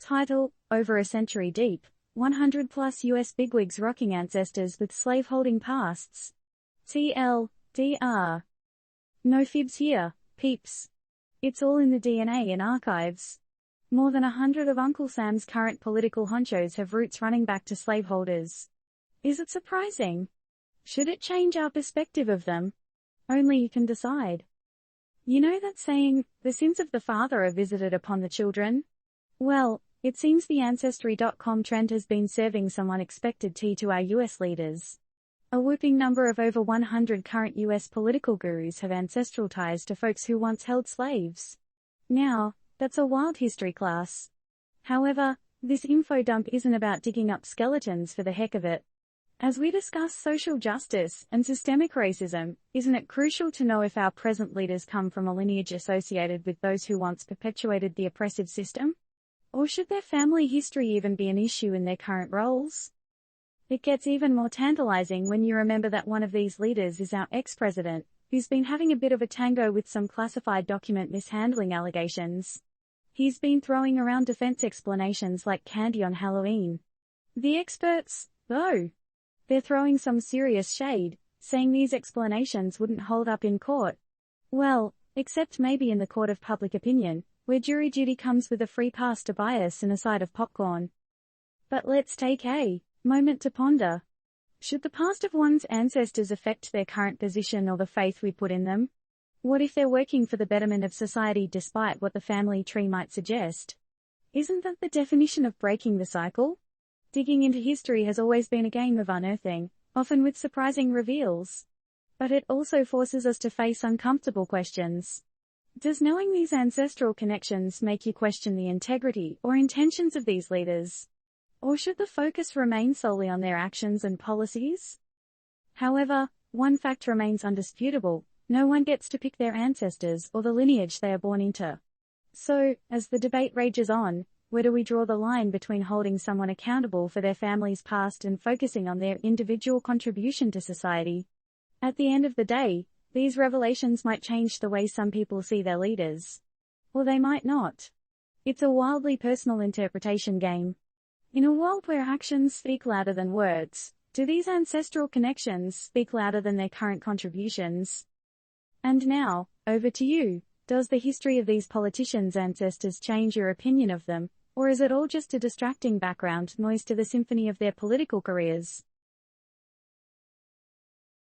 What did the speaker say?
Title: Over a Century Deep, 100-plus U.S. bigwigs rocking ancestors with slaveholding pasts. TLDR. No fibs here, peeps. It's all in the DNA and archives. More than 100 of Uncle Sam's current political honchos have roots running back to slaveholders. Is it surprising? Should it change our perspective of them? Only you can decide. You know that saying, the sins of the father are visited upon the children? Well, it seems the Ancestry.com trend has been serving some unexpected tea to our US leaders. A whooping number of over 100 current US political gurus have ancestral ties to folks who once held slaves. Now, that's a wild history class. However, this info dump isn't about digging up skeletons for the heck of it. As we discuss social justice and systemic racism, isn't it crucial to know if our present leaders come from a lineage associated with those who once perpetuated the oppressive system? Or should their family history even be an issue in their current roles? It gets even more tantalizing when you remember that one of these leaders is our ex-president, who's been having a bit of a tango with some classified document mishandling allegations. He's been throwing around defense explanations like candy on Halloween. The experts, though, they're throwing some serious shade, saying these explanations wouldn't hold up in court. Well, except maybe in the court of public opinion, where jury duty comes with a free pass to bias and a side of popcorn. But let's take a moment to ponder. Should the past of one's ancestors affect their current position or the faith we put in them? What if they're working for the betterment of society despite what the family tree might suggest? Isn't that the definition of breaking the cycle? Digging into history has always been a game of unearthing, often with surprising reveals. But it also forces us to face uncomfortable questions. Does knowing these ancestral connections make you question the integrity or intentions of these leaders? Or should the focus remain solely on their actions and policies? However, one fact remains undisputable: no one gets to pick their ancestors or the lineage they are born into. So, as the debate rages on, where do we draw the line between holding someone accountable for their family's past and focusing on their individual contribution to society? At the end of the day, these revelations might change the way some people see their leaders. Or they might not. It's a wildly personal interpretation game. In a world where actions speak louder than words, do these ancestral connections speak louder than their current contributions? And now, over to you. Does the history of these politicians' ancestors change your opinion of them, or is it all just a distracting background noise to the symphony of their political careers?